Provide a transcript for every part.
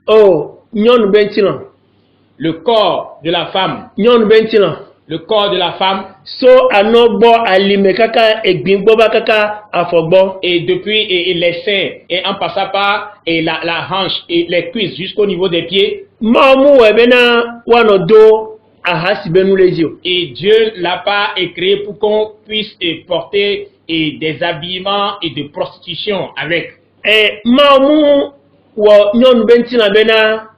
Oh, nyon bentilan. Le corps de la femme. Nyon bentilan. Le corps de la femme. So anobo alime kaka egbingbo ba kaka afogbo. Et depuis les seins et en passant par la hanche et les cuisses jusqu'au niveau des pieds. Mamu webena wanodo ahasi benu lezio. Et Dieu l'a pas créé pour qu'on puisse porter des habillements et de prostitution avec. Mamu wo nyon bentilan bena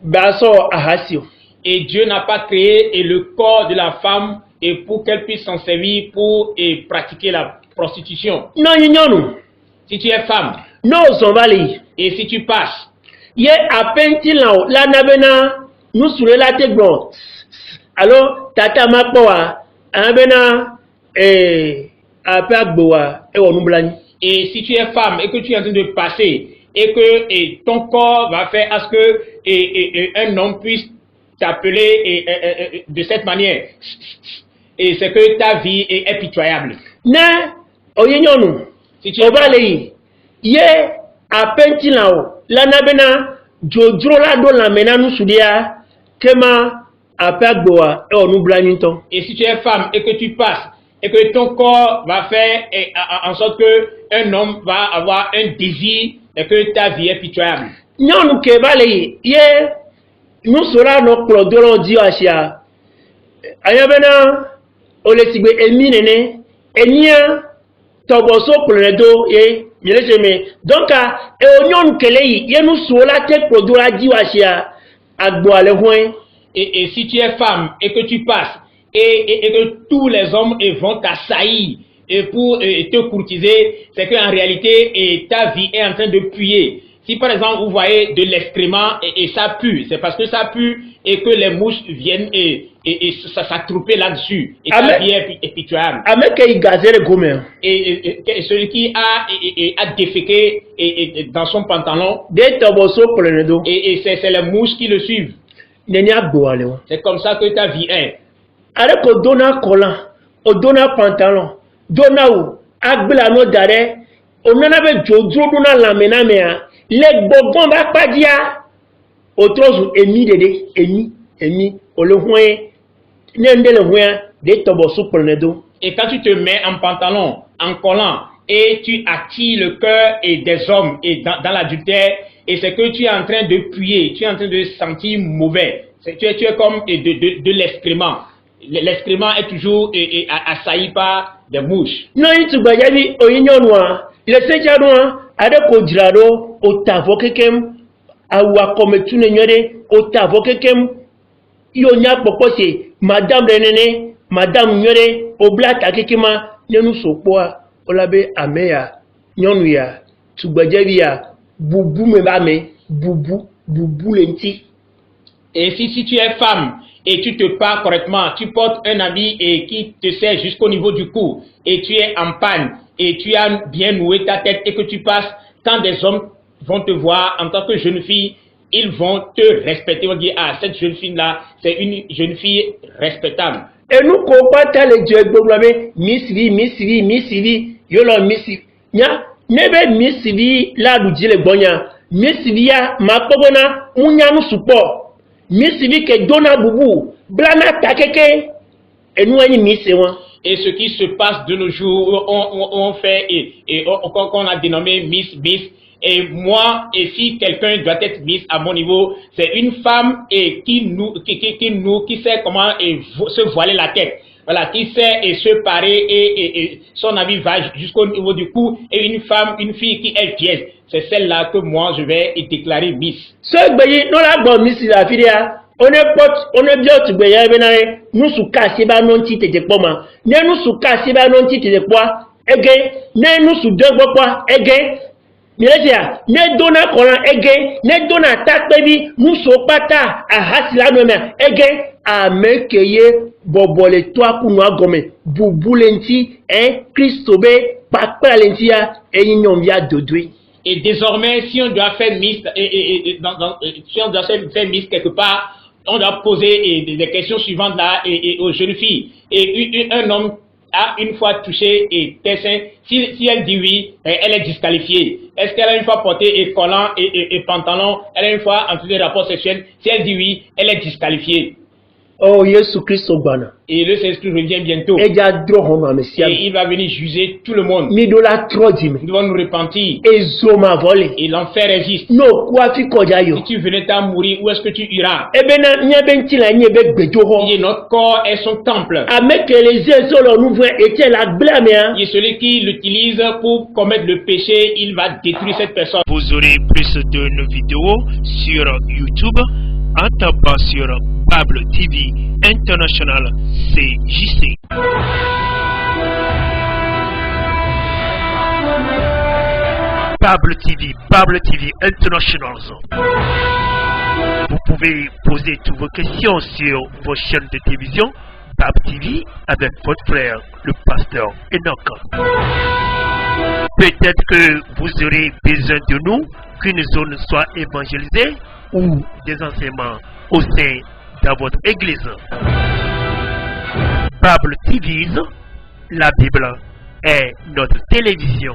baso ahasio. Et Dieu n'a pas créé le corps de la femme et pour qu'elle puisse s'en servir pour pratiquer la prostitution. Non, si tu es femme, non, et si tu passes, ye apenti la nabena nous sur la tête bon. Alors tata mapoa abena apagboa e onumblani. Et si tu es femme et que tu es en train de passer et que ton corps va faire à ce que un homme puisse t'appeler de cette manière, et c'est que ta vie est pitoyable. Ne oyenyonu si tu es obale ye apenti lao la nabena jojro la do la mena nu sudia kema apagboa e onumblani ton. Et si tu es femme et que tu passes et que ton corps va faire en sorte que un homme va avoir un désir et que ta vie est pitoyable. Nyonu ke bale ye nous sera nos clodolon dit asia ayabena olesigbe eminene enia toboso pledo ye yelejeme donc e onyon kelei ye nous sola te clodola dit asia agbo ale hoin. Et si tu es femme et que tu passes et que tous les hommes vont t'assaillir et pour te courtiser, c'est qu'en réalité ta vie est en train de puer. Si par exemple vous voyez de l'excrément et ça pue, c'est parce que ça pue et que les mouches viennent et ça s'attrouper là-dessus. Et ta vie est pitoyable. Et celui qui a déféqué dans son pantalon, et c'est les mouches qui le suivent. C'est comme ça que ta vie est. Avec au dona collant, au dona pantalon, dona ou, agbelano dare, on en avait jojo dona lamena mea. Les bobons va pas dire autres emi dede emi ole hoin nende le hoin de toboso polnedo. Et quand tu te mets en pantalon en collant et tu attires le cœur et des hommes et dans l'adultère, et c'est que tu es en train de puer, tu es en train de sentir mauvais, tu es comme de l'excrément. L'excrément est toujours assailli par des mouches. Non, tu vas y aller au noir. Le Seigneur noir a kodjrado otavo kekem awa kometune nyore otavo kekem yonya pokose madame renene madame nyore oblata kekema nyenu sopoa olabe ameya nyonuya tugbajeria bubu mebame bubu lenti. Et si tu es femme et tu te parles correctement, tu portes un habit qui te serre jusqu'au niveau du cou et tu es en panne et tu as bien noué ta tête et que tu passes, quand des hommes vont te voir en tant que jeune fille, ils vont te respecter. Ils vont dire, ah, cette jeune fille-là, c'est une jeune fille respectable. Et nous, combattons les dieux, Miss V, Yolo Miss V. Nebe Miss V, là, nous dit les bonniens. Miss V, ma pogona, unya nous support. Miss V, que donna boubou, blana takeke, et nous, on Miss V. Et ce qui se passe de nos jours, on fait, qu'on a dénommé Miss. Et moi, et si quelqu'un doit être Miss à mon niveau, c'est une femme qui sait comment se voiler la tête. Voilà, qui sait se parer et son habit va jusqu'au niveau du cou. Et une fille qui est pièce. C'est celle-là que moi je vais déclarer Miss. Ce que nous la Miss la fille, on est bien tu veux nous sous casser ba non titre de quoi ne nous sous casser ba non titre de quoi ege ne nous sous deux quoi ege Milesia ne dona kolan ege ne dona tak baby nous sous pata a hasila no me ege a mekeye bobole toi ku no agome bubulenti Christobe pakpa lentia e nyom ya dodui. Et désormais si on doit faire Miss si on doit faire Miss quelque part, on doit poser des questions suivantes là aux jeunes filles. Et un homme a une fois touché tes seins, si elle dit oui, elle est disqualifiée. Est-ce qu'elle a une fois porté collant et pantalon, elle a une fois entraîné des rapports sexuels, si elle dit oui, elle est disqualifiée. Oh, Yesu Christo bana. Et le Saint-Esprit revient bientôt. Eja droho ma mesia. Et il va venir juger tout le monde. Mi do la trojime. Nous devons nous repentir. Ezo ma volé. Et l'enfer existe. No kwa fi koja yo. Si tu venais à mourir, où est-ce que tu iras? Ebena nyebe ntila nyebe gbejoho. Et notre corps est son temple. Avec les yeux sur le nouveau était la blâme hein. Et celui qui l'utilise pour commettre le péché, il va détruire cette personne. Vous aurez plus de nos vidéos sur YouTube en tapant sur Bible TV International CJC. Bible TV International. Vous pouvez poser toutes vos questions sur vos chaînes de télévision Bible TV avec votre frère, le pasteur Enoch. Peut-être que vous aurez besoin de nous, qu'une zone soit évangélisée ou des enseignements au sein de votre église. Bible TV, la Bible est notre télévision.